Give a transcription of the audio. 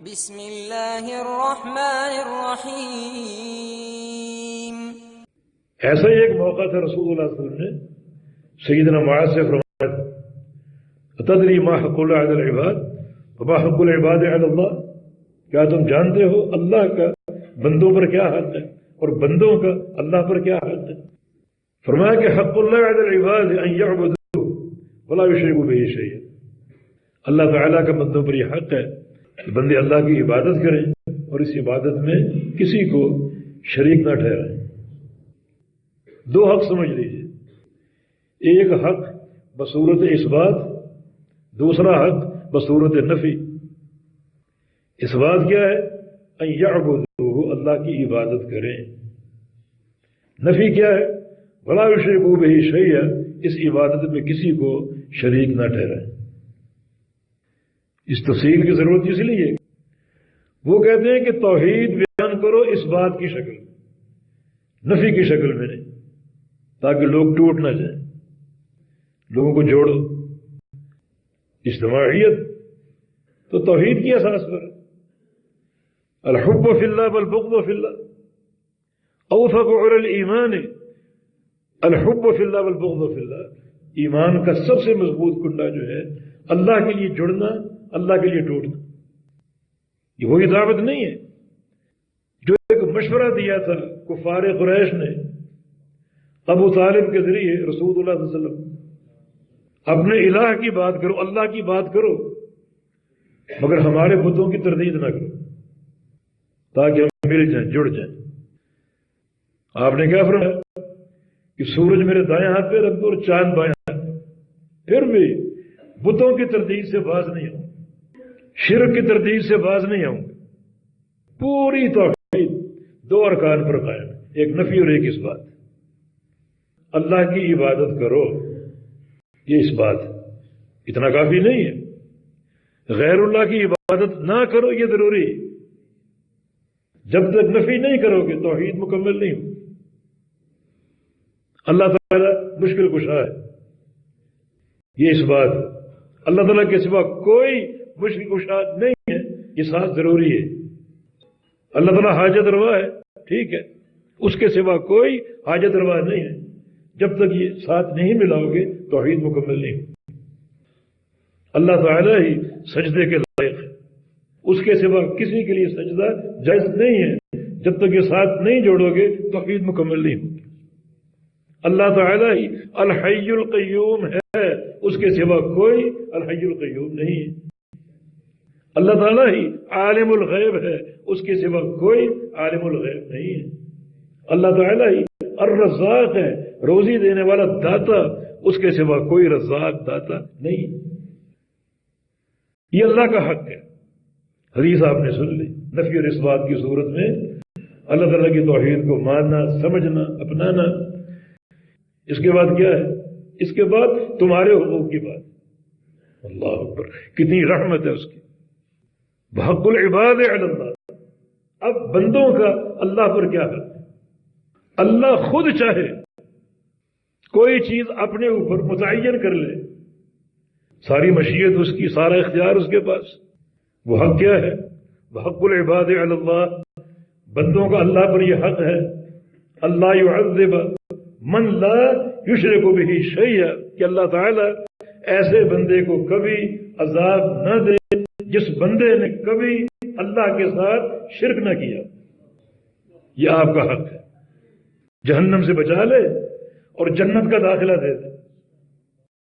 بسم اللہ الرحمن الرحیم۔ ایسا ہی ایک موقع تھا، رسول اللہ صلی اللہ علیہ وسلم نے سیدنا معاذ سے فرمایا، تدری ما حق اللہ علی العباد وما حق العباد علی اللہ، کیا تم جانتے ہو اللہ کا بندوں پر کیا حق ہے اور بندوں کا اللہ پر کیا حق ہے؟ فرمایا کہ حق اللہ علی العباد ان یعبدوہ ولا یشرکوا بہ شیئا، اللہ تعالیٰ کا بندوں پر یہ حق ہے کہ بندے اللہ کی عبادت کریں اور اس عبادت میں کسی کو شریک نہ ٹھہرائیں۔ دو حق سمجھ لیجیے، ایک حق بصورت اثبات، دوسرا حق بصورت نفی۔ اثبات کیا ہے؟ ان یعبدوہ، اللہ کی عبادت کریں۔ نفی کیا ہے؟ ولا یشرکوا بہ شیئا، اس عبادت میں کسی کو شریک نہ ٹھہرائیں۔ اس تفصیل کی ضرورت اس لیے وہ کہتے ہیں کہ توحید بیان کرو اس بات کی شکل میں، نفی کی شکل میں نہیں، تاکہ لوگ ٹوٹ نہ جائیں، لوگوں کو جوڑو۔ اجتماعیت تو توحید کی اساس پر، الحب فی اللہ والبغض فی اللہ، اوثق علی الایمان الحب فی اللہ والبغض فی اللہ۔ ایمان کا سب سے مضبوط کنڈا جو ہے اللہ کے لیے جڑنا، اللہ کے لیے ٹوٹنا۔ یہ وہی دعوت نہیں ہے جو ایک مشورہ دیا تھا کفار قریش نے ابو طالب کے ذریعے رسول اللہ صلی اللہ علیہ وسلم، اپنے الہ کی بات کرو، اللہ کی بات کرو، مگر ہمارے بتوں کی تردید نہ کرو تاکہ ہم مل جائیں، جڑ جائیں۔ آپ نے کیا فرمایا کہ سورج میرے دائیں ہاتھ پہ رکھ دو اور چاند بائیں ہاتھ پہ، پھر بھی بتوں کی تردید سے باز نہیں ہوں، شرک کی تردید سے باز نہیں ہوں۔ پوری توحید دو ارکان پر قائم ہے، ایک نفی اور ایک اثبات۔ اللہ کی عبادت کرو، یہ اثبات، اتنا کافی نہیں ہے۔ غیر اللہ کی عبادت نہ کرو، یہ ضروری ہے۔ جب تک نفی نہیں کرو گے توحید مکمل نہیں ہوگی۔ اللہ تعالیٰ مشکل کشا ہے، یہ اثبات ہے۔ اللہ تعالیٰ کے سوا کوئی مشکل کشا نہیں ہے، یہ ساتھ ضروری ہے۔ اللہ تعالیٰ حاجت روا ہے، ٹھیک ہے، اس کے سوا کوئی حاجت روا نہیں ہے۔ جب تک یہ ساتھ نہیں ملاؤ گے توحید مکمل نہیں ہوگی۔ اللہ تعالیٰ ہی سجدے کے لائق ہے، اس کے سوا کسی کے لیے سجدہ جائز نہیں ہے۔ جب تک یہ ساتھ نہیں جوڑو گے توحید مکمل نہیں ہوگی۔ اللہ تعالیٰ ہی الحی القیوم ہے، اس کے سوا کوئی الحی القیوم نہیں ہے۔ اللہ تعالیٰ ہی عالم الغیب ہے، اس کے سوا کوئی عالم الغیب نہیں ہے۔ اللہ تعالیٰ ہی الرزاق ہے، روزی دینے والا داتا، اس کے سوا کوئی رزاق داتا نہیں ہے۔ یہ اللہ کا حق ہے۔ حدیث آپ نے سن لی، نفی اور اثبات کی صورت میں اللہ تعالیٰ کی توحید کو ماننا، سمجھنا، اپنانا۔ اس کے بعد کیا ہے؟ اس کے بعد تمہارے حقوق کی بات۔ اللہ اکبر، کتنی رحمت ہے اس کی۔ بحق العباد علی اللہ، اب بندوں کا اللہ پر کیا حق ہے؟ اللہ خود چاہے کوئی چیز اپنے اوپر متعین کر لے، ساری مشیت اس کی، سارا اختیار اس کے پاس۔ وہ حق کیا ہے؟ بحق العباد علی اللہ، بندوں کا اللہ پر یہ حق ہے، اللہ یعذب من لا یشرک بہ شیئا، کہ اللہ تعالیٰ ایسے بندے کو کبھی عذاب نہ دے جس بندے نے کبھی اللہ کے ساتھ شرک نہ کیا۔ یہ آپ کا حق ہے، جہنم سے بچا لے اور جنت کا داخلہ دے دے۔